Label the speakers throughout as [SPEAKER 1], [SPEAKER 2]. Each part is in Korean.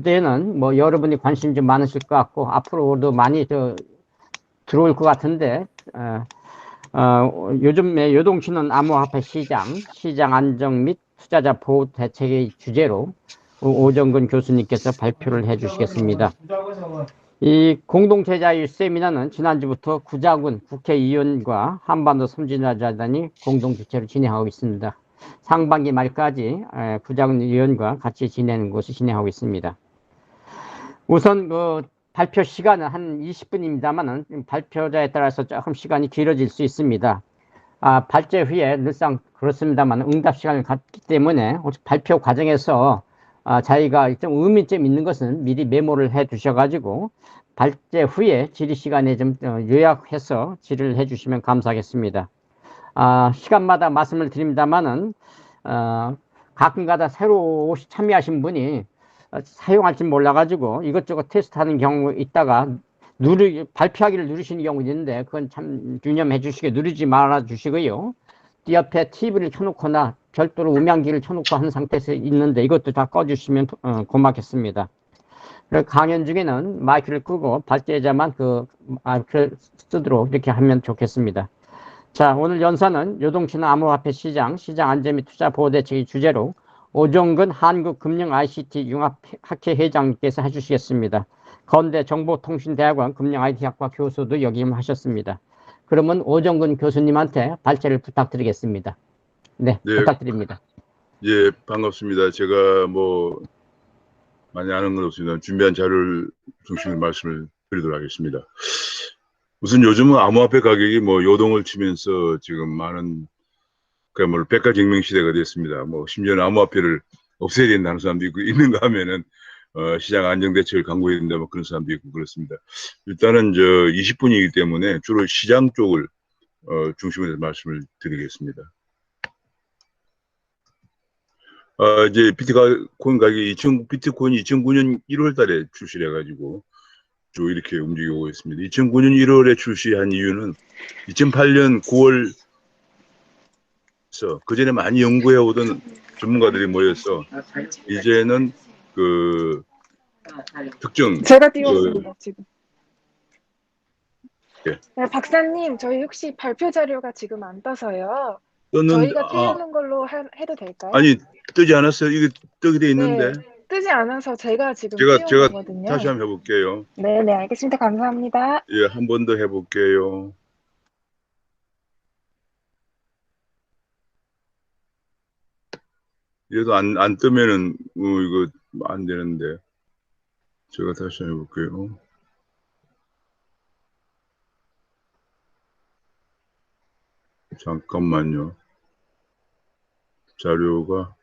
[SPEAKER 1] 주제는 뭐 여러분이 관심 좀 많으실 것 같고 앞으로도 많이 들어올 것 같은데 요즘에 요동치는 암호화폐 시장 안정 및 투자자 보호 대책의 주제로 오정근 교수님께서 발표를 해 주시겠습니다. 이 공동제자유 세미나는 지난주부터 구자군 국회의원과 한반도 선진화자단이 공동주최로 진행하고 있습니다. 상반기 말까지 구자군 의원과 같이 진행하는 것을 진행하고 있습니다. 우선 발표 시간은 한 20분입니다만은 발표자에 따라서 조금 시간이 길어질 수 있습니다. 발제 후에 늘상 그렇습니다만 응답 시간을 갖기 때문에 혹시 발표 과정에서 자기가 좀 의문점 있는 것은 미리 메모를 해 두셔가지고 발제 후에 질의 시간에 좀 요약해서 질의를 해 주시면 감사하겠습니다. 시간마다 말씀을 드립니다만은 가끔가다 새로 참여하신 분이 사용할지 몰라가지고 이것저것 테스트하는 경우 있다가 발표하기를 누르시는 경우 있는데 그건 참 유념해 주시게 누르지 말아 주시고요. 옆에 TV를 켜놓거나 별도로 음향기를 켜놓고 하는 상태에서 있는데 이것도 다 꺼주시면 고맙겠습니다. 강연 중에는 마이크를 끄고 발제자만 마이크를 쓰도록 이렇게 하면 좋겠습니다. 자, 오늘 연사는 요동치는 암호화폐 시장 안전 및 투자 보호 대책의 주제로 오정근 한국금융 ICT 융합학회 회장님께서 해주시겠습니다. 건대 정보통신대학원 금융 IT학과 교수도 역임하셨습니다. 그러면 오정근 교수님한테 발제를 부탁드리겠습니다. 네, 부탁드립니다.
[SPEAKER 2] 예, 반갑습니다. 제가 많이 아는 건 없습니다. 준비한 자료를 중심으로 말씀을 드리도록 하겠습니다. 우선 요즘은 암호화폐 가격이 요동을 치면서 지금 많은 그야말로 백가경명 시대가 됐습니다. 심지어는 암호화폐를 없애야 된다는 사람도 있고 있는가 하면은 시장 안정 대책을 강구해야 된다 그런 사람도 있고 그렇습니다. 일단은 20분이기 때문에 주로 시장 쪽을 중심으로 해서 말씀을 드리겠습니다. 이제 비트코인 가격이 비트코인이 2009년 1월 달에 출시를 해가지고 쭉 이렇게 움직이고 있습니다. 2009년 1월에 출시한 이유는 2008년 9월 그 전에 많이 연구해 오던 전문가들이 모여서 이제는 특정
[SPEAKER 3] 제가 띄웠습니다 지금.
[SPEAKER 2] 예.
[SPEAKER 3] 네, 박사님 저희 혹시 발표 자료가 지금 안 떠서요. 저희가 띄우는 걸로 해도 될까요?
[SPEAKER 2] 아니 뜨지 않았어요. 이게 뜨게 돼 있는데.
[SPEAKER 3] 네, 뜨지 않아서 제가 지금
[SPEAKER 2] 제가
[SPEAKER 3] 띄운 거거든요.
[SPEAKER 2] 다시 한번 해볼게요.
[SPEAKER 3] 네, 알겠습니다. 감사합니다.
[SPEAKER 2] 예, 한 번 더 해볼게요. 얘도 안 뜨면은 이거 안 되는데 제가 다시 해볼게요. 잠깐만요. 자료가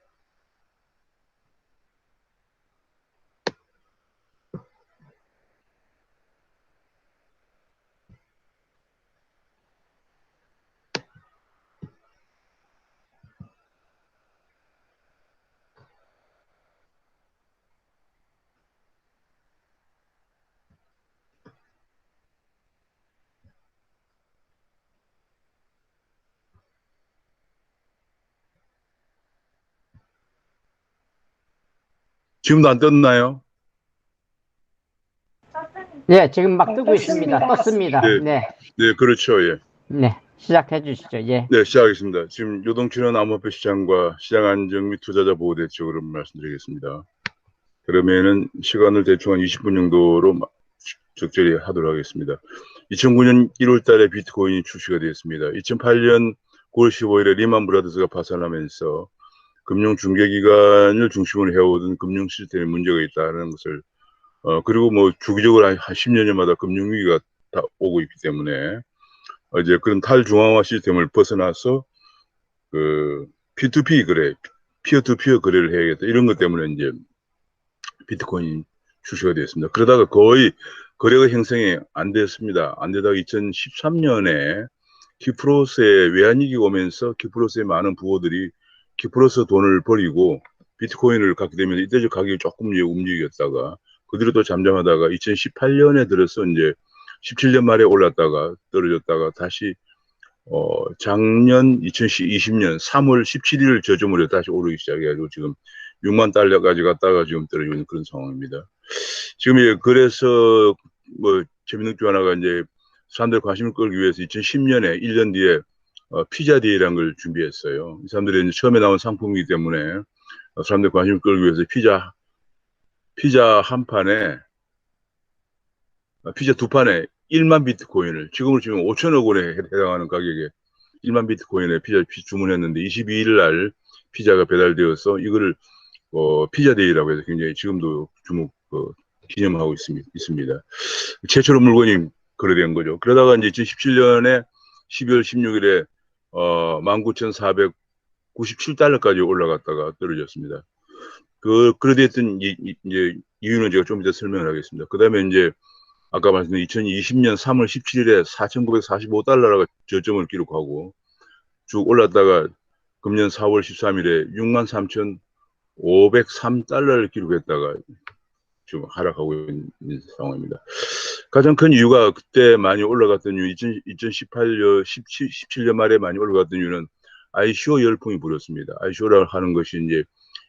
[SPEAKER 2] 지금도 안 떴나요?
[SPEAKER 1] 네, 지금 막 뜨고 있습니다. 떴습니다.
[SPEAKER 2] 네, 그렇죠. 예.
[SPEAKER 1] 네, 시작해 주시죠. 예.
[SPEAKER 2] 네, 시작하겠습니다. 지금 요동치는 암호화폐 시장과 시장 안정 및 투자자 보호 대책으로 말씀드리겠습니다. 그러면은 시간을 대충 한 20분 정도로 적절히 하도록 하겠습니다. 2009년 1월 달에 비트코인이 출시가 되었습니다. 2008년 9월 15일에 리만 브라더스가 파산하면서 금융 중개기관을 중심으로 해오던 금융 시스템에 문제가 있다는 것을 그리고 주기적으로 한 10여 년마다 금융위기가 다 오고 있기 때문에 이제 그런 탈중앙화 시스템을 벗어나서 P2P 거래, 피어2피어 거래를 해야겠다 이런 것 때문에 이제 비트코인이 출시가 되었습니다. 그러다가 거의 거래가 형성이 안 됐습니다. 안 되다가 2013년에 키프로스에 외환위기가 오면서 키프로스의 많은 부호들이 키프로스 돈을 버리고 비트코인을 갖게 되면 이때적 가격이 조금 움직였다가 그 뒤로 또 잠잠하다가 2018년에 들어서 이제 17년 말에 올랐다가 떨어졌다가 다시 작년 2020년 3월 17일 저점으로 다시 오르기 시작해가지고 지금 6만 달러까지 갔다가 지금 떨어지고 있는 그런 상황입니다. 지금 그래서 뭐 재밌는 게 하나가 이제 사람들 관심을 끌기 위해서 2010년에 1년 뒤에 피자 데이라는 걸 준비했어요. 이 사람들이 이제 처음에 나온 상품이기 때문에 사람들 관심을 끌기 위해서 피자 한 판에 피자 두 판에 1만 비트코인을 지금으로 치면 5천억 원에 해당하는 가격에 1만 비트코인에 피자 주문했는데 22일 날 피자가 배달되어서 이거를 피자 데이라고 해서 굉장히 지금도 기념하고 있습니다. 최초로 물건이 거래된 거죠. 그러다가 이제 2017년에 12월 16일에 19,497달러까지 올라갔다가 떨어졌습니다. 그러다 했던 이제 이유는 제가 좀 이따 설명을 하겠습니다. 그 다음에 이제 아까 말씀드린 2020년 3월 17일에 4,945달러가 저점을 기록하고 쭉 올랐다가 금년 4월 13일에 63,503달러를 기록했다가 지금 하락하고 있는 상황입니다. 가장 큰 이유가 그때 많이 올라갔던 이유, 17년 말에 많이 올라갔던 이유는 ICO 열풍이 불었습니다. ICO라고 하는 것이 이제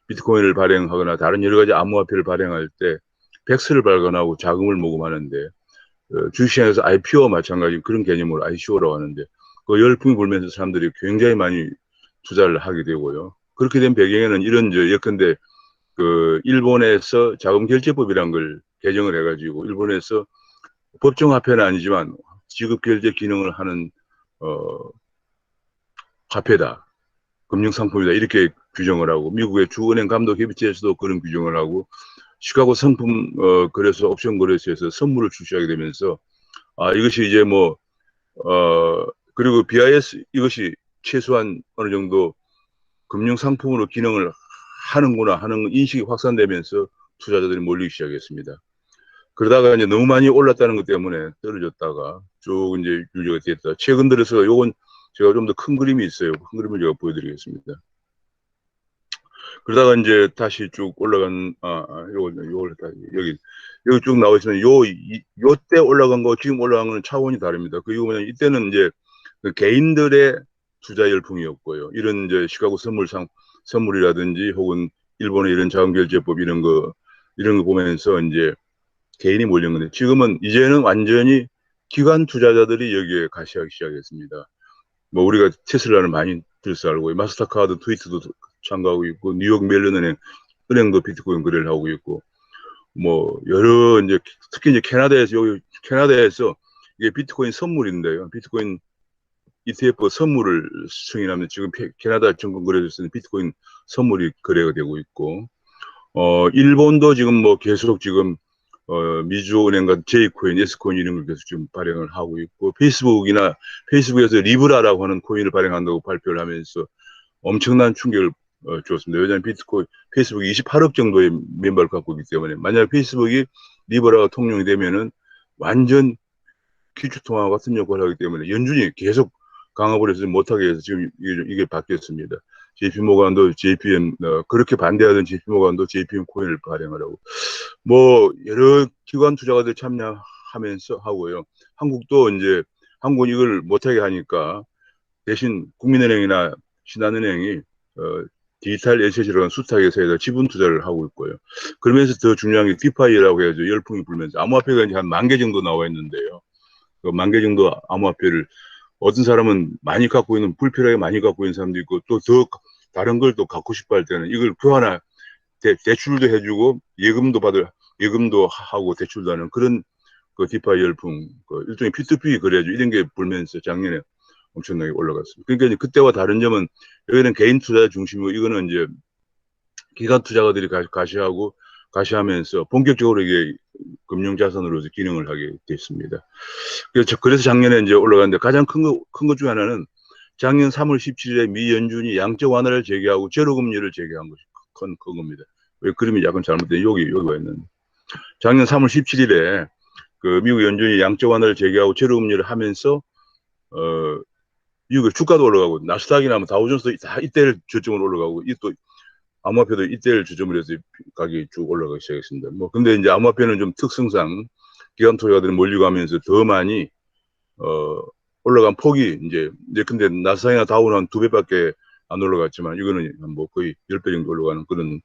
[SPEAKER 2] 비트코인을 발행하거나 다른 여러 가지 암호화폐를 발행할 때 백스를 발견하고 자금을 모금하는데 주식시장에서 IPO와 마찬가지 그런 개념으로 ICO라고 하는데 그 열풍이 불면서 사람들이 굉장히 많이 투자를 하게 되고요. 그렇게 된 배경에는 이런 예컨대 일본에서 자금결제법이라는 걸 개정을 해가지고 일본에서 법정화폐는 아니지만 지급결제 기능을 하는 화폐다, 금융상품이다 이렇게 규정을 하고 미국의 주은행 감독협의체에서도 그런 규정을 하고 시카고 상품 거래소 옵션 거래소에서 선물을 출시하게 되면서 이것이 이제 그리고 BIS 이것이 최소한 어느 정도 금융상품으로 기능을 하는구나 하는 인식이 확산되면서 투자자들이 몰리기 시작했습니다. 그러다가 이제 너무 많이 올랐다는 것 때문에 떨어졌다가 쭉 이제 유지가 됐다. 최근 들어서 요건 제가 좀 더 큰 그림이 있어요. 큰 그림을 제가 보여드리겠습니다. 그러다가 이제 다시 쭉 올라간 요걸 여기 쭉 나와 있으면 요때 올라간 거 지금 올라간 거는 차원이 다릅니다. 그 이유는 이때는 이제 그 개인들의 투자 열풍이었고요. 이런 이제 시카고 선물이라든지 혹은 일본의 이런 자금결제법 이런 거 보면서 이제 개인이 몰린 건데 지금은 이제는 완전히 기관 투자자들이 여기에 가시하기 시작했습니다. 우리가 테슬라를 많이 들서 알고 마스터카드, 트위터도 참가하고 있고 뉴욕 멜론 은행도 비트코인 거래를 하고 있고 여러 이제 특히 이제 캐나다에서 이게 비트코인 선물인데요. 비트코인 ETF 선물을 승인하면 지금 캐나다 증권거래소에서는 비트코인 선물이 거래가 되고 있고 일본도 지금 계속 지금 미주은행과 J코인, S코인 이런 걸 계속 지금 발행을 하고 있고 페이스북에서 리브라라고 하는 코인을 발행한다고 발표를 하면서 엄청난 충격을 줬습니다. 왜냐하면 페이스북이 28억 정도의 멤버를 갖고 있기 때문에 만약 페이스북이 리브라가 통용이 되면은 완전 기축통화 같은 역할을 하기 때문에 연준이 계속 강압을 해서 못하게 해서 지금 이게 바뀌었습니다. JP모간도 JPM 그렇게 반대하던 JP모간도 JPM 코인을 발행하라고 여러 기관 투자가들 참여하면서 하고요. 한국은 이걸 못하게 하니까 대신 국민은행이나 신한은행이 디지털 에셋이라는 수탁에서 지분 투자를 하고 있고요. 그러면서 더 중요한 게 디파이라고 해서 열풍이 불면서 암호화폐가 이제 한 10,000개 정도 나와 있는데요. 그 10,000개 정도 암호화폐를 어떤 사람은 많이 갖고 있는 불필요하게 많이 갖고 있는 사람도 있고 또 더 다른 걸 또 갖고 싶어 할 때는 이걸 교환할 대출도 해주고 예금도 하고 대출도 하는 그런 그 디파이 열풍 일종의 P2P 거래죠. 이런 게 불면서 작년에 엄청나게 올라갔습니다. 그러니까 이제 그때와 다른 점은 여기는 개인 투자 중심이고 이거는 이제 기관 투자가들이 가시하면서 본격적으로 이게 금융자산으로서 기능을 하게 됐습니다. 그래서 작년에 이제 올라갔는데 가장 큰 것 중에 하나는 작년 3월 17일에 미 연준이 양적 완화를 재개하고 제로금리를 재개한 것이 큰 겁니다. 왜 그림이 약간 잘못된 여기 와 있는데 작년 3월 17일에 그 미국 연준이 양적 완화를 재개하고 제로금리를 하면서 미국의 주가도 올라가고 나스닥이나 다우존스도 다 이때를 저점으로 올라가고 또 암호화폐도 이때를 저점으로 해서 가격이 쭉 올라가기 시작했습니다. 근데 이제 암호화폐는 좀 특성상 기관 투자자들이 몰리가면서 더 많이 올라간 폭이 근데 나스닥이나 다우는 한 2배밖에 안 올라갔지만 이거는 거의 10배 정도 올라가는 그런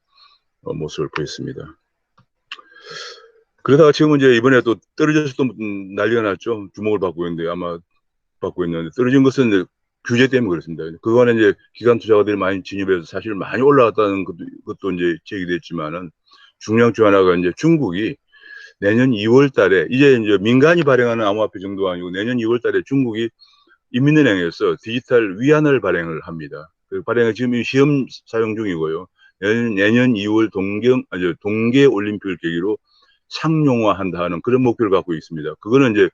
[SPEAKER 2] 모습을 보였습니다. 그러다가 지금은 이제 이번에 또 떨어져서 또 난리가 났죠. 주목을 받고 있는데 아마 받고 있는데 떨어진 것은 이제 규제 때문에 그렇습니다. 그거는 이제 기관 투자가들이 많이 진입해서 사실 많이 올라갔다는 것도 이제 제기됐지만은 중요한 중 하나가 이제 중국이 내년 2월 달에 이제 민간이 발행하는 암호화폐 정도가 아니고 내년 2월 달에 중국이 인민은행에서 디지털 위안을 발행을 합니다. 그 발행은 지금 시험 사용 중이고요. 내년 2월 동계 올림픽을 계기로 상용화한다는 그런 목표를 갖고 있습니다. 그거는 이제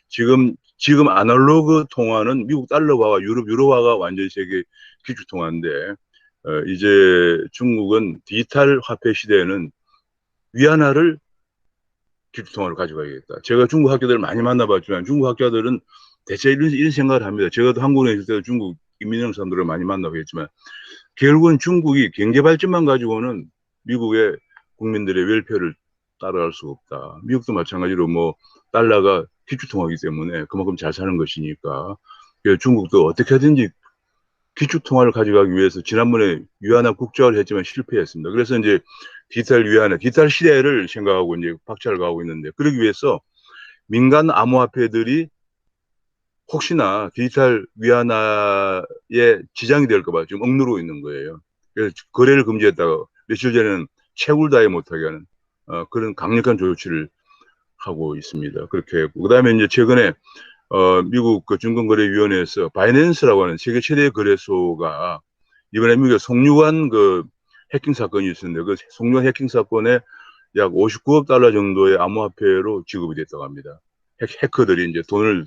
[SPEAKER 2] 지금 아날로그 통화는 미국 달러화와 유로화가 완전히 세계 기축 통화인데 이제 중국은 디지털 화폐 시대에는 위안화를 기축 통화로 가져가야겠다. 제가 중국 학교들을 많이 만나봤지만 중국 학교들은 대체 이런 생각을 합니다. 제가 한국에 있을 때 중국 인민영 사람들을 많이 만나보겠지만 결국은 중국이 경제 발전만 가지고는 미국의 국민들의 웰페어를 따라갈 수가 없다. 미국도 마찬가지로 뭐 달러가 기축통화이기 때문에 그만큼 잘 사는 것이니까 중국도 어떻게 하든지 기축통화를 가져가기 위해서 지난번에 위안화 국제화를 했지만 실패했습니다. 그래서 이제 디지털 위안화, 디지털 시대를 생각하고 이제 박차를 가고 있는데 그러기 위해서 민간 암호화폐들이 혹시나 디지털 위안화에 지장이 될까 봐 지금 억누르고 있는 거예요. 그래서 거래를 금지했다가 며칠 전에는 채굴도 아예 못하게 하는 그런 강력한 조치를 하고 있습니다. 그렇게 했고 그다음에 이제 최근에 미국 그 증권거래위원회에서 바이낸스라고 하는 세계 최대 거래소가 이번에 미국의 송유관 그 해킹 사건이 있었는데 그 송유관 해킹 사건에 약 59억 달러 정도의 암호화폐로 지급이 됐다고 합니다. 해커들이 이제 돈을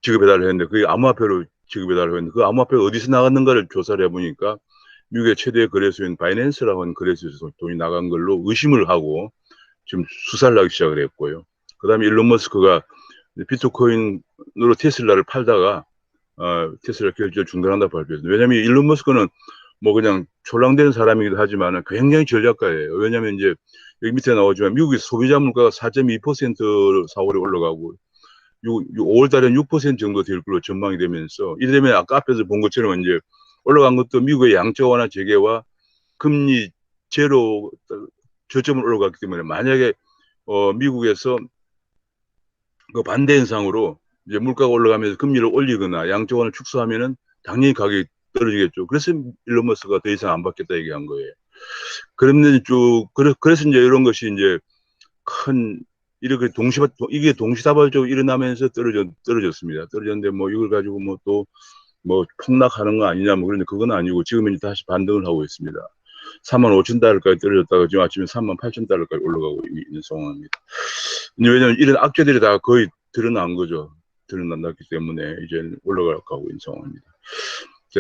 [SPEAKER 2] 지급해달라고 했는데 그게 암호화폐로 지급해달라고 했는데 그 암호화폐가 어디서 나갔는가를 조사를 해보니까 미국의 최대 거래소인 바이낸스라고 하는 거래소에서 돈이 나간 걸로 의심을 하고 지금 수사를 하기 시작을 했고요. 그 다음에 일론 머스크가 비트코인으로 테슬라를 팔다가 테슬라 결제를 중단한다고 발표했습니다. 왜냐하면 일론 머스크는 뭐 그냥 촐랑대는 사람이기도 하지만 굉장히 전략가예요. 왜냐하면 이제 여기 밑에 나오지만 미국의 소비자 물가가 4.2% 4월에 올라가고 5월 달에는 6% 정도 될 걸로 전망이 되면서 이러면 아까 앞에서 본 것처럼 이제 올라간 것도 미국의 양적 완화 재개와 금리 제로 저점을 올라갔기 때문에 만약에 미국에서 그 반대 현상으로 이제 물가가 올라가면서 금리를 올리거나 양적 완화를 축소하면은 당연히 가격이 떨어지겠죠. 그래서 일론 머스크가 더 이상 안 받겠다 얘기한 거예요. 그러면 그래서 이제 이런 것이 이제 큰 이렇게 이게 동시다발적으로 일어나면서 떨어졌습니다. 떨어졌는데 뭐 이걸 가지고 뭐 또 뭐 폭락하는 거 아니냐 뭐 그런데 그건 아니고 지금은 다시 반등을 하고 있습니다. 35,000달러까지 떨어졌다가 지금 아침에 38,000달러까지 올라가고 있는 상황입니다. 왜냐하면 이런 악재들이 다 거의 드러난 거죠. 드러났기 때문에 이제 올라가고 있는 상황입니다.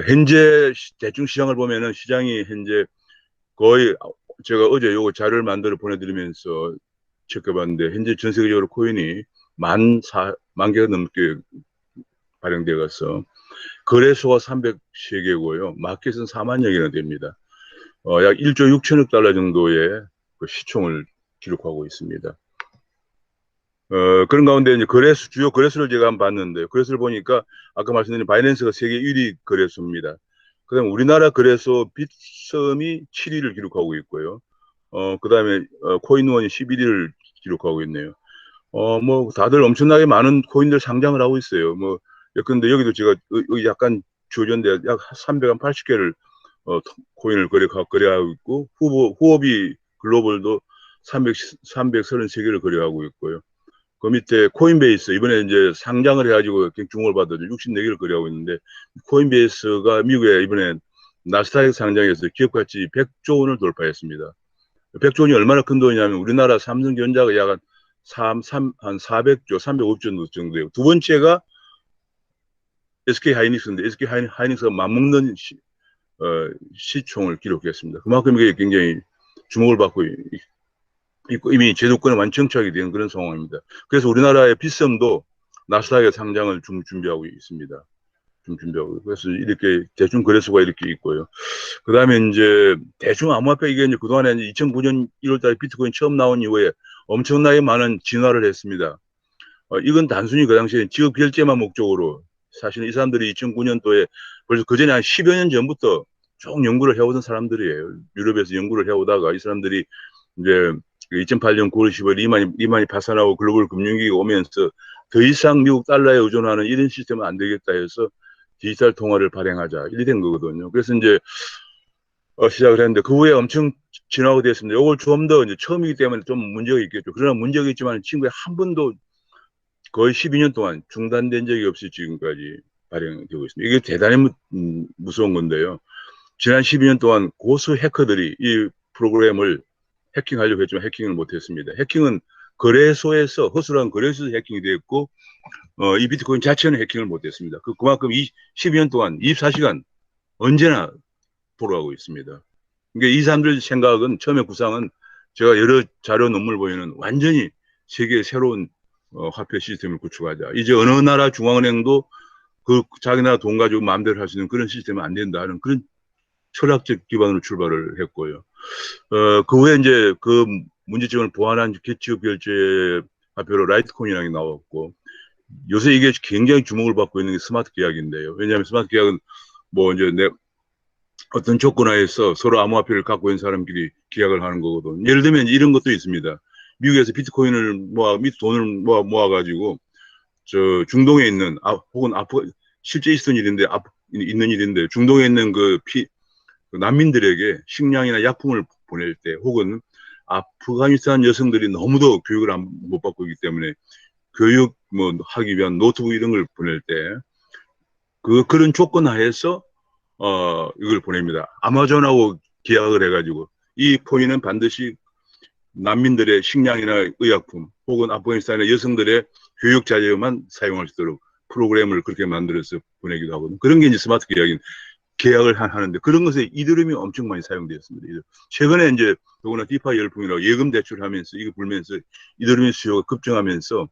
[SPEAKER 2] 현재 대충 시장을 보면은 시장이 현재 거의 제가 어제 요거 자료를 만들어 보내드리면서 체크해봤는데 현재 전 세계적으로 코인이 만 개가 넘게 발행되어 가서 거래소가 303개고요. 마켓은 4만여 개나 됩니다. 약 1조 6천억 달러 정도의 그 시총을 기록하고 있습니다. 그런 가운데 이제 주요 거래소를 제가 한번 봤는데, 거래소를 보니까 아까 말씀드린 바이낸스가 세계 1위 거래소입니다. 그 다음에 우리나라 거래소 빗썸이 7위를 기록하고 있고요. 그 다음에 코인원이 11위를 기록하고 있네요. 뭐 다들 엄청나게 많은 코인들 상장을 하고 있어요. 뭐 근데 여기도 제가 약간 주어졌는데 약 380개를 코인을 거래하고 있고 후오비 글로벌도 333개를 거래하고 있고요. 그 밑에 코인베이스 이번에 이제 상장을 해가지고 주목을 받아서 64개를 거래하고 있는데 코인베이스가 미국에 이번에 나스닥 상장해서 기업 가치 100조 원을 돌파했습니다. 100조 원이 얼마나 큰 돈이냐면 우리나라 삼성전자가 약 한 400조, 350조 정도예요. 두 번째가 SK하이닉스인데 SK하이닉스가 맞먹는 시총을 기록했습니다. 그만큼 이게 굉장히 주목을 받고 있고 이미 제도권에 완전 정착이 된 그런 상황입니다. 그래서 우리나라의 빗썸도 나스닥에 상장을 준비하고 있습니다. 준비하고 그래서 이렇게 대중 거래소가 이렇게 있고요. 그 다음에 이제 대중 암호화폐 이게 이제 그동안에 이제 2009년 1월달에 비트코인 처음 나온 이후에 엄청나게 많은 진화를 했습니다. 이건 단순히 그 당시에 지급 결제만 목적으로 사실 이 사람들이 2009년도에 벌써 그 전에 한 10여 년 전부터 쭉 연구를 해오던 사람들이에요. 유럽에서 연구를 해오다가 이 사람들이 이제 2008년 9월 10일 리만이 파산하고 글로벌 금융위기가 오면서 더 이상 미국 달러에 의존하는 이런 시스템은 안 되겠다 해서 디지털 통화를 발행하자 이렇게 된 거거든요. 그래서 이제 시작을 했는데 그 후에 엄청 진화가 됐습니다. 이걸 좀 더 이제 처음이기 때문에 좀 문제가 있겠죠. 그러나 문제가 있지만 친구에 한 번도 거의 12년 동안 중단된 적이 없이 지금까지 발행되고 있습니다. 이게 대단히 무서운 건데요. 지난 12년 동안 고수 해커들이 이 프로그램을 해킹하려고 했지만 해킹을 못했습니다. 해킹은 거래소에서 허술한 거래소에서 해킹이 됐고 이 비트코인 자체는 해킹을 못했습니다. 그만큼 12년 동안 24시간 언제나 돌아가고 있습니다. 그러니까 이 사람들 생각은 처음에 구상은 제가 여러 자료 논문을 보면은 완전히 세계의 새로운 화폐 시스템을 구축하자. 이제 어느 나라 중앙은행도 그 자기 나라 돈 가지고 마음대로 할 수 있는 그런 시스템은 안 된다 하는 그런 철학적 기반으로 출발을 했고요. 그 후에 이제 그 문제점을 보완한 기초 결제 화폐로 라이트코인이라는 게 나왔고 요새 이게 굉장히 주목을 받고 있는 게 스마트 계약인데요. 왜냐하면 스마트 계약은 뭐 이제 어떤 조건하에서 서로 암호화폐를 갖고 있는 사람끼리 계약을 하는 거거든요. 예를 들면 이런 것도 있습니다. 미국에서 비트코인을 돈을 모아가지고 저 중동에 있는 혹은 실제 있었던 일인데 있는 일인데 중동에 있는 그 난민들에게 식량이나 약품을 보낼 때 혹은 아프가니스탄 여성들이 너무도 교육을 못 받고 있기 때문에 교육 하기 위한 노트북 이런 걸 보낼 때 그런 조건 하에서 이걸 보냅니다. 아마존하고 계약을 해가지고 이 코인은 반드시 난민들의 식량이나 의약품 혹은 아프가니스탄의 여성들의 교육 자재만 사용할 수 있도록 프로그램을 그렇게 만들어서 보내기도 하거든요. 그런 게 이제 스마트 계약을 하는데 그런 것에 이더리움이 엄청 많이 사용되었습니다. 최근에 이제 더구나 디파이 열풍이라고 예금 대출하면서 이거 불면서 이더리움 수요가 급증하면서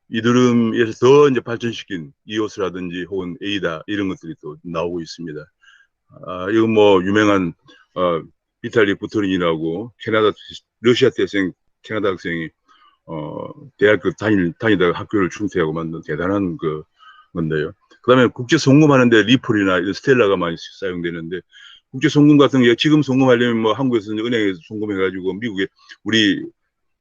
[SPEAKER 2] 이더리움에서 더 이제 발전시킨 이오스라든지 혹은 에이다 이런 것들이 또 나오고 있습니다. 이건 뭐 유명한 비탈리 부토린이라고 러시아 태생 캐나다 학생이 대학교 다니다가 학교를 중퇴하고 만든 대단한 건데요. 그다음에 국제 송금하는데 리플이나 스텔라가 많이 사용되는데 국제 송금 같은 게 지금 송금하려면 뭐 한국에서는 은행에서 송금해가지고 미국에 우리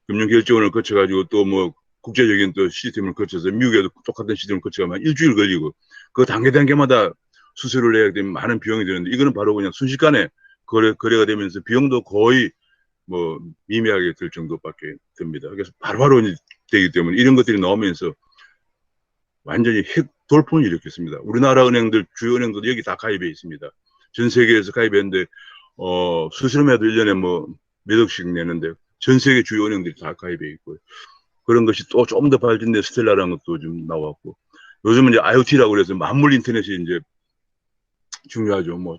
[SPEAKER 2] 금융결제원을 거쳐가지고 또 뭐 국제적인 또 시스템을 거쳐서 미국에도 똑같은 시스템을 거쳐가면 일주일 걸리고 그 단계마다 수수료를 내야 되면 많은 비용이 드는데 이거는 바로 그냥 순식간에 거래가 되면서 비용도 거의 뭐 미미하게 들 정도밖에 듭니다. 그래서 바로바로 되기 때문에 이런 것들이 나오면서 완전히 돌풍을 일으켰습니다. 우리나라 은행들 주요 은행도 여기 다 가입해 있습니다. 전 세계에서 가입했는데 수수료마다 1년에 뭐 몇 억씩 내는데 전 세계 주요 은행들이 다 가입해 있고요. 그런 것이 또 좀 더 발전된 스텔라라는 것도 좀 나왔고 요즘은 이제 IoT라고 그래서 만물 인터넷이 이제 중요하죠. 뭐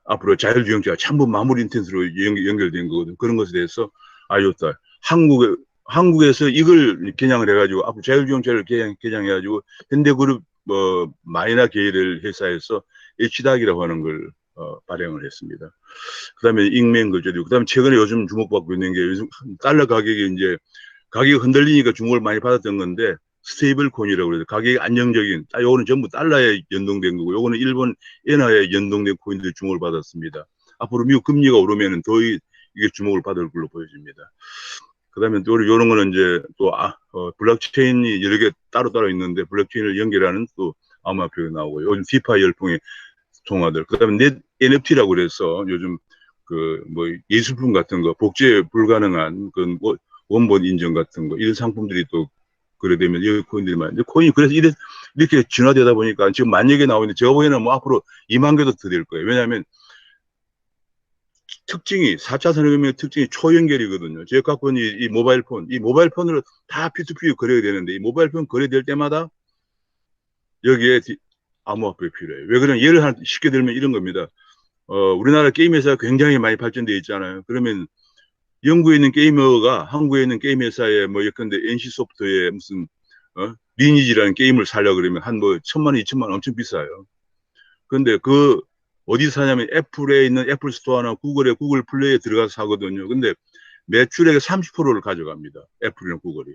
[SPEAKER 2] 앞으로 자율주행차가 전부 만물 인터넷으로 연결된 거거든요. 그런 것에 대해서 IoT 한국에서 이걸 개량을 해가지고 앞으로 자율주행차를 개량해가지고 현대그룹 마이나 계열의 회사에서 HDAC이라고 하는 걸 발행을 했습니다. 그다음에 익명 거래도 그다음에 최근에 요즘 주목받고 있는 게 요즘 달러 가격이 이제 가격이 흔들리니까 주목을 많이 받았던 건데 스테이블 코인이라고 그래서 가격이 안정적인 요거는 전부 달러에 연동된 거고 요거는 일본 엔화에 연동된 코인들이 주목을 받았습니다. 앞으로 미국 금리가 오르면은 더 이게 주목을 받을 걸로 보여집니다. 그다음에 또 이런 거는 이제 또 블록체인이 여러 개 따로 있는데 블록체인을 연결하는 또 암호화폐가 나오고 요즘 디파이 열풍의 통화들 그다음에 넷 NFT라고 그래서 요즘 뭐 예술품 같은 거 복제 불가능한 뭐 원본 인증 같은 거 이런 상품들이 또 거래되면 여기 코인들이 많이 코인이 그래서 이렇게 진화되다 보니까 지금 만여 개 나오는데 제가 보기에는 뭐 앞으로 2만 개도 더 될 거예요. 왜냐하면 특징이 4차 산업혁명의 특징이 초연결이거든요. 제가 갖고 있는 이 모바일폰으로 다 P2P 거래가 되는데 이 모바일폰 거래될 때마다 여기에 암호화폐가 필요해요. 왜 그러냐 예를 쉽게 들면 이런 겁니다. 우리나라 게임 회사가 굉장히 많이 발전되어 있잖아요. 그러면 영국에 있는 게이머가 한국에 있는 게임 회사에 뭐 예컨대 NC소프트에 무슨 리니지라는 게임을 사려고 그러면 한 뭐 1,000만 원, 2,000만 원 엄청 비싸요. 그런데 어디 사냐면 애플에 있는 애플 스토어나 구글 플레이에 들어가서 사거든요. 근데 매출액의 30%를 가져갑니다. 애플이나 구글이.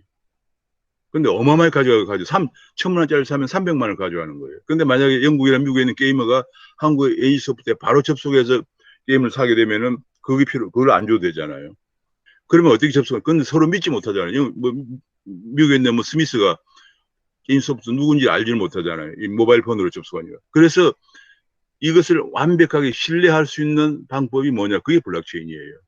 [SPEAKER 2] 근데 어마어마하게 가져가지고 1,000만 원짜리 사면 300만 원을 가져가는 거예요. 근데 만약에 영국이나 미국에 있는 게이머가 한국의 NC소프트에 바로 접속해서 게임을 사게 되면은 그걸 안 줘도 되잖아요. 그러면 어떻게 접속할? 근데 서로 믿지 못하잖아요. 뭐 미국에 있는 뭐 스미스가 게임소프트 누군지 알지를 못하잖아요. 이 모바일 폰으로 접속하니까. 그래서 이것을 완벽하게 신뢰할 수 있는 방법이 뭐냐? 그게 블록체인이에요.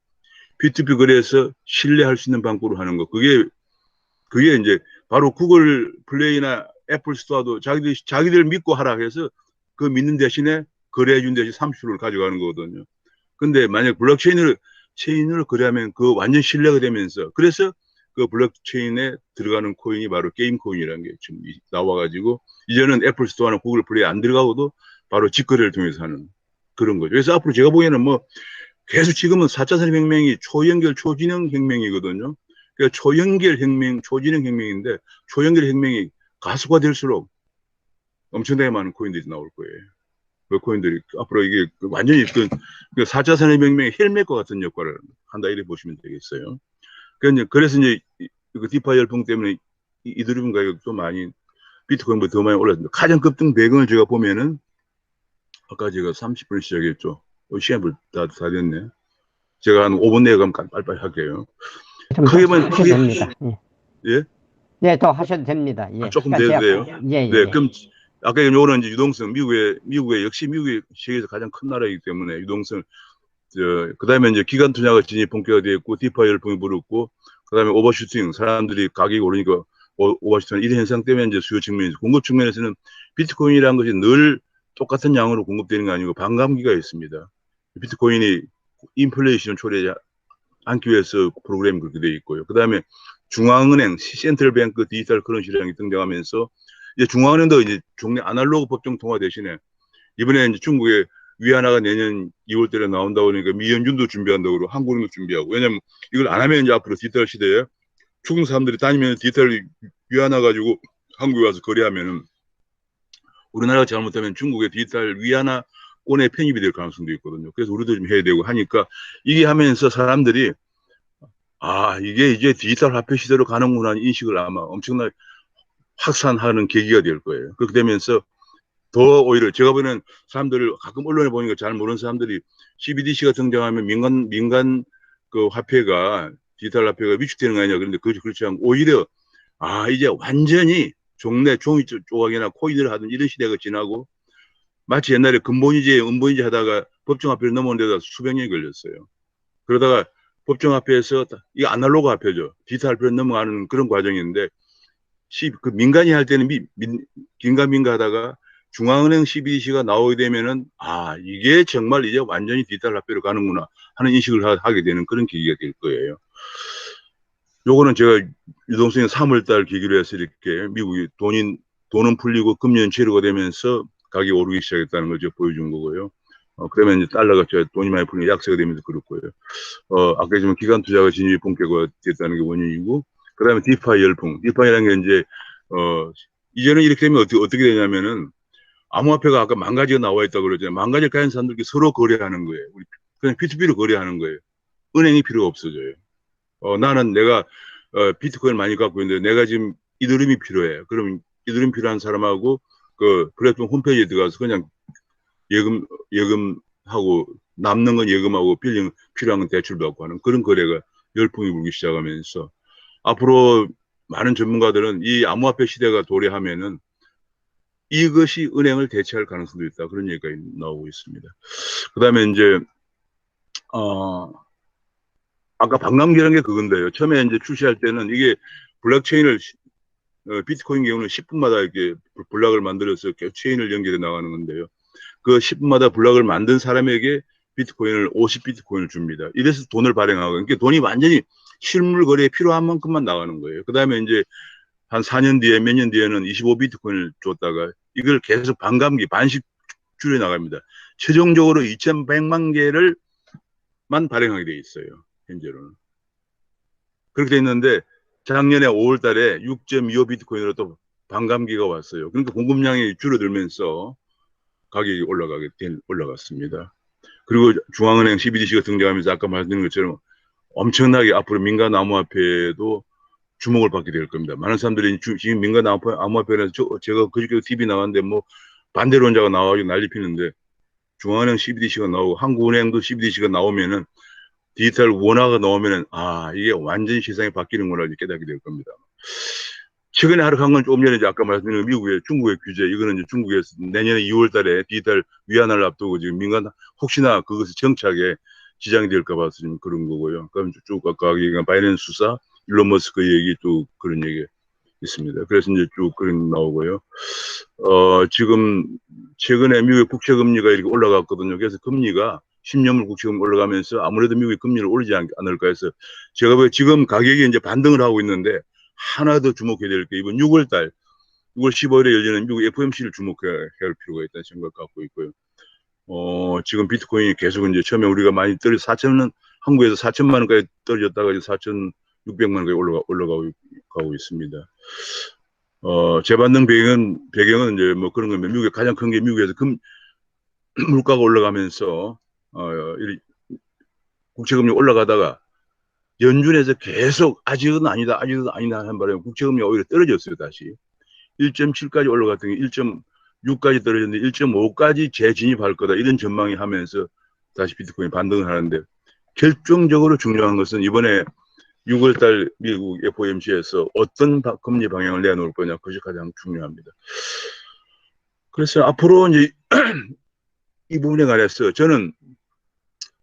[SPEAKER 2] P2P 거래에서 신뢰할 수 있는 방법으로 하는 거. 그게 이제 바로 구글 플레이나 애플 스토어도 자기들 믿고 하라 해서 그 믿는 대신에 거래해 준 대신 30%를 가져가는 거거든요. 근데 만약 체인으로 거래하면 그 완전 신뢰가 되면서 그래서 그 블록체인에 들어가는 코인이 바로 게임 코인이라는 게 지금 나와가지고 이제는 애플 스토어나 구글 플레이 안 들어가고도 바로 직거래를 통해서 하는 그런 거죠. 그래서 앞으로 제가 보기에는 뭐 계속 지금은 4차 산업혁명이 초연결 초진영 혁명이거든요. 그러니까 초연결 혁명, 초진영 혁명인데 초연결 혁명이 가속화될수록 엄청나게 많은 코인들이 나올 거예요. 그 코인들이 앞으로 이게 완전히 그 4차 산업혁명의 헬멧과 같은 역할을 한다 이렇게 보시면 되겠어요. 그래서 이제 그 디파이 열풍 때문에 이더리움 가격도 많이 비트코인보다 더 많이 올랐습니다. 가장 급등 배경을 제가 보면은 아까 제가 30분 시작했죠. 시간이 다 됐네. 제가 한 5분 내에 가면 빨리빨리 할게요.
[SPEAKER 1] 크게 보면 하셔도 됩니다.
[SPEAKER 2] 예?
[SPEAKER 1] 네, 더 하셔도 됩니다. 예.
[SPEAKER 2] 조금 더 돼요.
[SPEAKER 1] 예, 예.
[SPEAKER 2] 네, 그럼 아까 요거는 이제 유동성 미국의 역시 미국이 세계에서 가장 큰 나라이기 때문에 유동성 그다음에 이제 기관 투자가 진입 본격화되었고 디파이 열풍이 불었고 그다음에 오버슈팅 사람들이 가격이 오르니까 오버슈팅 이런 현상 때문에 이제 수요 측면에서 공급 측면에서는 비트코인이라는 것이 늘 똑같은 양으로 공급되는 게 아니고 반감기가 있습니다. 비트코인이 인플레이션 초래하지 않기 위해서 프로그램이 그렇게 되어 있고요. 그다음에 중앙은행, 센트럴뱅크 디지털 커런시량이 등장하면서 이제 중앙은행도 이제 종래 아날로그 법정 통화 대신에 이번에 이제 중국의 위안화가 내년 2월 달에 나온다고 그러니까 미연준도 준비한다고 그러고 한국은행도 준비하고 왜냐면 이걸 안 하면 이제 앞으로 디지털 시대에 중국 사람들이 다니면 디지털 위안화 가지고 한국에 와서 거래하면은 우리나라가 잘못하면 중국의 디지털 위안화권에 편입이 될 가능성도 있거든요. 그래서 우리도 좀 해야 되고 하니까 이게 하면서 사람들이 이게 이제 디지털 화폐 시대로 가는구나 하는 인식을 아마 엄청나게 확산하는 계기가 될 거예요. 그렇게 되면서 더 오히려 제가 보는 사람들을 가끔 언론에 보니까 잘 모르는 사람들이 CBDC가 등장하면 민간 그 화폐가 디지털 화폐가 위축되는 거 아니냐 그런데 그렇지 않고 오히려 이제 완전히 종래 종이 조각이나 코인을 하든 이런 시대가 지나고 마치 옛날에 근본이제 은본이제 하다가 법정화폐를 넘어온 데다 수백 년이 걸렸어요. 그러다가 법정화폐에서 이게 아날로그 화폐죠. 디지털 화폐로 넘어가는 그런 과정인데 그 민간이 할 때는 긴가민가 하다가 중앙은행 CBDC가 나오게 되면은 이게 정말 이제 완전히 디지털 화폐로 가는구나 하는 인식을 하게 되는 그런 계기가 될 거예요. 요거는 제가 유동성이 3월달 계기로 해서 이렇게 미국이 돈은 풀리고 금년 제로가 되면서 가격이 오르기 시작했다는 걸 제가 보여준 거고요. 그러면 이제 달러가 돈이 많이 풀리면 약세가 되면서 그럴 거예요. 아까 했지만 기관 투자가 진입이 본격화됐다는 게 원인이고, 그 다음에 디파이 열풍. 디파이라는 게 이제, 이제는 이렇게 되면 어떻게 되냐면은, 암호화폐가 아까 만 가지가 나와 있다고 그러잖아요. 만 가지를 가진 사람들끼리 서로 거래하는 거예요. 그냥 P2P로 거래하는 거예요. 은행이 필요가 없어져요. 나는 내가, 비트코인을 많이 갖고 있는데 내가 지금 이더리움이 필요해. 그럼 이더리움 필요한 사람하고 그 플랫폼 홈페이지에 들어가서 그냥 예금하고 남는 건 예금하고 필요한 건 대출 받고 하는 그런 거래가 열풍이 불기 시작하면서 앞으로 많은 전문가들은 이 암호화폐 시대가 도래하면은 이것이 은행을 대체할 가능성도 있다. 그런 얘기가 나오고 있습니다. 그 다음에 이제, 아까 반감기라는 게 그건데요. 처음에 이제 출시할 때는 이게 블록체인을, 비트코인 경우는 10분마다 이렇게 블록을 만들어서 체인을 연결해 나가는 건데요. 그 10분마다 블록을 만든 사람에게 비트코인을 50비트코인을 줍니다. 이래서 돈을 발행하고, 그러니까 돈이 완전히 실물 거래에 필요한 만큼만 나가는 거예요. 그 다음에 이제 한 4년 뒤에 몇 년 뒤에는 25비트코인을 줬다가 이걸 계속 반씩 줄여 나갑니다. 최종적으로 2100만 개를만 발행하게 돼 있어요. 현재로는. 그렇게 돼 있는데 작년에 5월 달에 6.25비트코인으로 또 반감기가 왔어요. 그러니까 공급량이 줄어들면서 가격이 올라갔습니다. 그리고 중앙은행 CBDC가 등장하면서 아까 말씀드린 것처럼 엄청나게 앞으로 민간 암호화폐도 주목을 받게 될 겁니다. 많은 사람들이 지금 민간 암호화폐에서 제가 그저께 TV 나갔는데 뭐 반대론자가 나와가지고 난리 피는데 중앙은행 CBDC가 나오고 한국은행도 CBDC가 나오면은 디지털 원화가 나오면은, 아, 이게 완전히 세상이 바뀌는구나, 이렇게 깨닫게 될 겁니다. 최근에 하루 간 건 조금 전에 이제 아까 말씀드린 미국의 중국의 규제, 이거는 이제 중국에서 내년에 2월 달에 디지털 위안화를 앞두고 지금 민간 혹시나 그것이 정착에 지장이 될까 봐서 지금 그런 거고요. 그럼 쭉 아까 얘기한 바이든 수사, 일론 머스크 얘기 또 그런 얘기 있습니다. 그래서 이제 쭉 그런 나오고요. 지금 최근에 미국의 국채금리가 이렇게 올라갔거든요. 그래서 금리가 10년물 국채금 올라가면서 아무래도 미국이 금리를 올리지 않을까 해서 제가 왜 지금 가격이 이제 반등을 하고 있는데 하나 더 주목해야 될 게 이번 6월 15일에 열리는 미국 FOMC를 주목해야 할 필요가 있다는 생각 갖고 있고요. 지금 비트코인이 계속 이제 처음에 우리가 많이 한국에서 4천만 원까지 떨어졌다가 이제 4,600만 원까지 올라가고 있습니다. 재반등 배경은 이제 뭐 그런 겁니다. 미국의 가장 큰 게 미국에서 물가가 올라가면서, 국채금리 올라가다가 연준에서 계속 아직은 아니다 한 바람에 국채금리가 오히려 떨어졌어요, 다시. 1.7까지 올라갔더니 1.6까지 떨어졌는데 1.5까지 재진입할 거다. 이런 전망이 하면서 다시 비트코인이 반등을 하는데 결정적으로 중요한 것은 이번에 6월달 미국 FOMC에서 어떤 금리 방향을 내놓을 거냐, 그것이 가장 중요합니다. 그래서 앞으로 이제 이 부분에 관해서 저는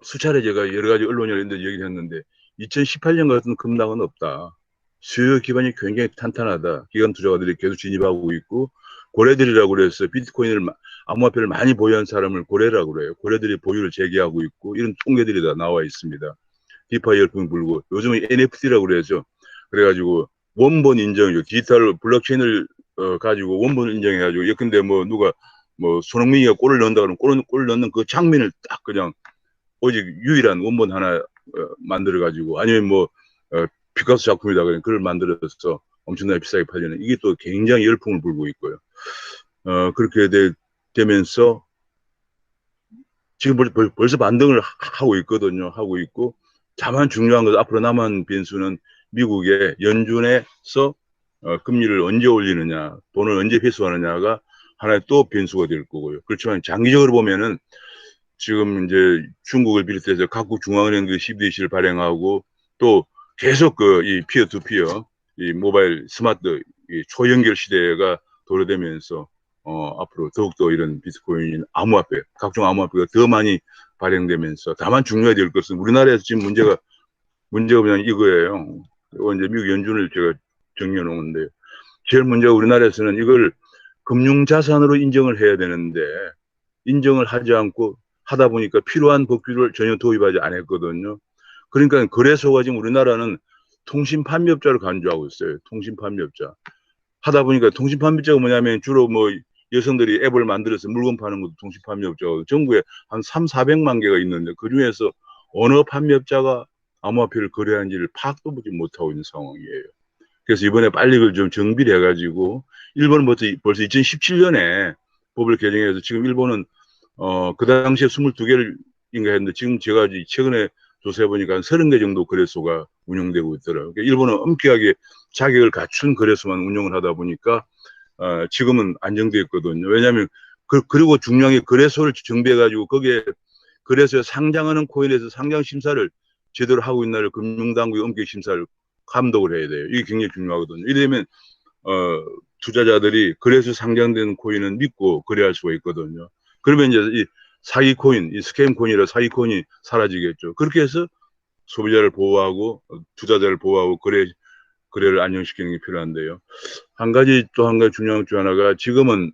[SPEAKER 2] 수차례 제가 여러 가지 언론 이런 데 얘기를 했는데 2018년 같은 급락은 없다. 수요 기반이 굉장히 탄탄하다. 기관 투자가들이 계속 진입하고 있고 고래들이라고 그래서 비트코인을 암호화폐를 많이 보유한 사람을 고래라고 그래요. 고래들이 보유를 재개하고 있고 이런 통계들이 다 나와 있습니다. 디파이 열풍이 불고 요즘은 NFT라고 그래야죠. 그래가지고 원본 인정이죠. 디지털 블록체인을 가지고 원본 인정해가지고 예컨대 뭐 누가 뭐 손흥민이가 골을 넣는다 그러면 골을 넣는 그 장면을 딱 그냥 오직 유일한 원본 하나 만들어가지고 아니면 뭐 피카소 작품이다 그러면 그걸 만들어서 엄청나게 비싸게 팔리는 이게 또 굉장히 열풍을 불고 있고요. 그렇게 되면서 지금 벌써 반등을 하고 있거든요. 하고 있고 다만 중요한 것은 앞으로 남은 변수는 미국의 연준에서 금리를 언제 올리느냐, 돈을 언제 회수하느냐가 하나의 또 변수가 될 거고요. 그렇지만 장기적으로 보면은 지금 이제 중국을 비롯해서 각국 중앙은행들이 CBDC를 발행하고 또 계속 이 피어-투-피어, 이 모바일 스마트 이 초연결 시대가 도래되면서 앞으로 더욱더 이런 비트코인 암호화폐, 각종 암호화폐가 더 많이 발행되면서 다만 중요해야 될 것은 우리나라에서 지금 문제가 그냥 이거예요. 이제 미국 연준을 제가 정리해 놓은데 제일 문제가 우리나라에서는 이걸 금융자산으로 인정을 해야 되는데 인정을 하지 않고 하다 보니까 필요한 법규를 전혀 도입하지 않았거든요. 그러니까 거래소가 지금 우리나라는 통신판매업자를 간주하고 있어요. 통신판매업자. 하다 보니까 통신판매업자가 뭐냐면 주로 뭐 여성들이 앱을 만들어서 물건 파는 것도 통신판매업자고 전국에 한 3,400만 개가 있는데 그중에서 어느 판매업자가 암호화폐를 거래하는지를 파악도 보지 못하고 있는 상황이에요. 그래서 이번에 빨리 그걸 좀 정비를 해가지고 일본은 벌써 2017년에 법을 개정해서 지금 일본은 그 당시에 22개를 인가 했는데 지금 제가 최근에 조사해 보니까 한 30개 정도 거래소가 운영되고 있더라고요. 그러니까 일본은 엄격하게 자격을 갖춘 거래소만 운영을 하다 보니까 지금은 안정되어 있거든요. 왜냐하면 그리고 중요한 게 거래소를 정비해 가지고 거기에 거래소에 상장하는 코인에서 상장 심사를 제대로 하고 있나를 금융당국이 엄격히 심사를 감독을 해야 돼요. 이게 굉장히 중요하거든요. 이러면 투자자들이 거래소 상장된 코인은 믿고 거래할 수가 있거든요. 그러면 이제 이 사기 코인, 이 스캠 코인이라 사기 코인이 사라지겠죠. 그렇게 해서 소비자를 보호하고 투자자를 보호하고 거래를 안정시키는 게 필요한데요. 또 한 가지 중요한 것 중 하나가 지금은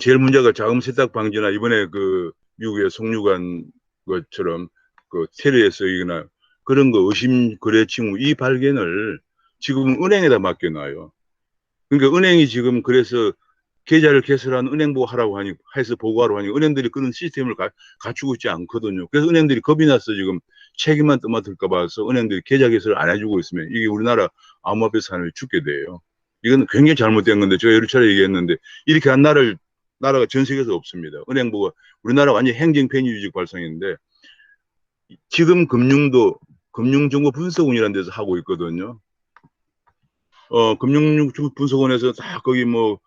[SPEAKER 2] 제일 문제가 자금 세탁 방지나 이번에 그 미국의 송유관 것처럼 그 테러에서이거나 그런 거 의심 거래 징후 이 발견을 지금 은행에다 맡겨놔요. 그러니까 은행이 지금 그래서 계좌를 개설한 은행보고 하라고 해서 보고하라고 하니 은행들이 그런 시스템을 갖추고 있지 않거든요. 그래서 은행들이 겁이 나서 지금 책임만 떠맡을까 봐서 은행들이 계좌 개설을 안 해주고 있으면 이게 우리나라 암호화폐 산업이 죽게 돼요. 이건 굉장히 잘못된 건데 제가 여러 차례 얘기했는데 이렇게 한 나라가 전 세계에서 없습니다. 은행보고 우리나라 완전 행정 편의주의 발상인데 지금 금융정보분석원이라는 데서 하고 있거든요. 금융분석원에서 다 거기 뭐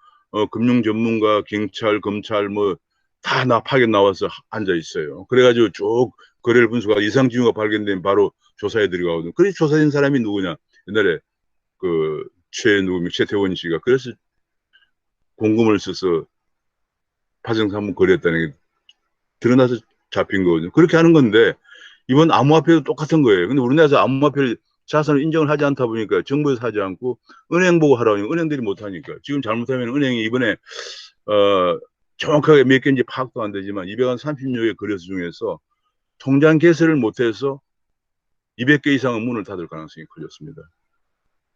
[SPEAKER 2] 금융 전문가, 경찰, 검찰 뭐 다 파견 나와서 앉아 있어요. 그래가지고 쭉 거래를 분석하고 이상 징후가 발견되면 바로 조사에 들어가거든요. 그래서 조사된 사람이 누구냐? 옛날에 그 최태원 씨가 그래서 공금을 써서 파생상품 거래했다는 게 드러나서 잡힌 거거든요. 그렇게 하는 건데 이번 암호화폐도 똑같은 거예요. 근데 우리나라에서 암호화폐를 자산을 인정을 하지 않다 보니까 정부에서 하지 않고 은행 보고 하라고 하니까 은행들이 못하니까 지금 잘못하면 은행이 이번에 정확하게 몇 개인지 파악도 안 되지만 230여 개 거래소 중에서 통장 개설을 못해서 200개 이상은 문을 닫을 가능성이 커졌습니다.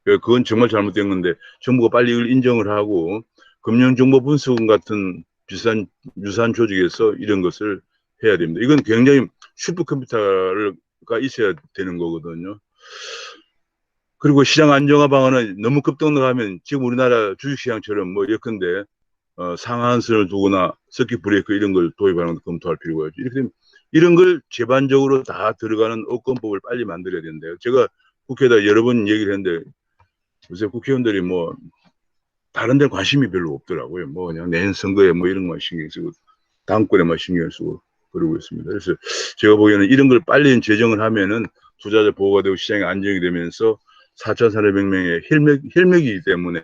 [SPEAKER 2] 그건 정말 잘못된 건데 정부가 빨리 이걸 인정을 하고 금융정보분석원 같은 비슷한 유사한 조직에서 이런 것을 해야 됩니다. 이건 굉장히 슈퍼컴퓨터가 있어야 되는 거거든요. 그리고 시장 안정화 방안은 너무 급등하면 지금 우리나라 주식시장처럼 뭐 예컨대 상한선을 두거나 서킷 브레이크 이런 걸 도입하는 것도 검토할 필요가 있죠. 이렇게 되면 이런 걸 제반적으로 다 들어가는 업권법을 빨리 만들어야 된대요. 제가 국회에다 여러 번 얘기를 했는데 요새 국회의원들이 뭐 다른 데 관심이 별로 없더라고요. 뭐 그냥 내년 선거에 뭐 이런 것만 신경 쓰고 당권에만 신경을 쓰고 그러고 있습니다. 그래서 제가 보기에는 이런 걸 빨리 제정을 하면은 투자자 보호가 되고 시장이 안정이 되면서 4,400명의 혈맥이기 때문에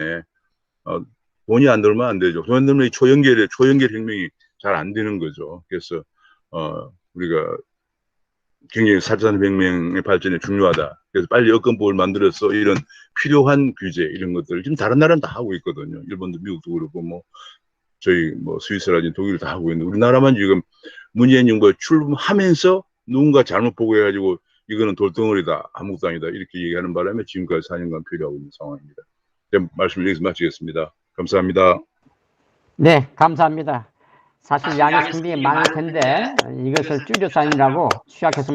[SPEAKER 2] 돈이 안 들면 안 되죠. 돈 안 들면 초연결 혁명이 잘 안 되는 거죠. 그래서 우리가 굉장히 4,400명의 발전이 중요하다. 그래서 빨리 여건법을 만들어서 이런 필요한 규제 이런 것들 지금 다른 나라는 다 하고 있거든요. 일본도 미국도 그렇고 뭐 저희 뭐 스위스라든지 독일 다 하고 있는데 우리나라만 지금 문재인 정부가 출범하면서 누군가 잘못 보고해가지고 이거는 돌덩어리다, 한국당이다 이렇게 얘기하는 바람에 지금까지 4년간 필요하고 있는 상황입니다. 말씀을 여기서 마치겠습니다. 감사합니다.
[SPEAKER 1] 네, 감사합니다. 사실 양이 상당히 많을 텐데 이것을 줄여서 아니라고 취약해서